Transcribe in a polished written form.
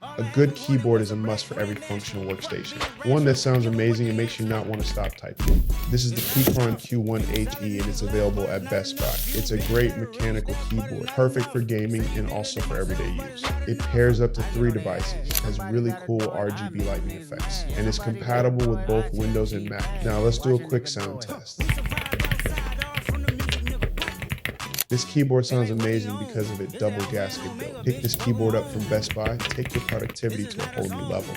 A good keyboard is a must for every functional workstation. One that sounds amazing and makes you not want to stop typing. This is the Keychron Q1HE and it's available at Best Buy. It's a great mechanical keyboard, perfect for gaming and also for everyday use. It pairs up to 3 devices, has really cool RGB lighting effects, and is compatible with both Windows and Mac. Now let's do a quick sound test. This keyboard sounds amazing because of its double gasket build. Pick this keyboard up from Best Buy, take your productivity to a whole new level.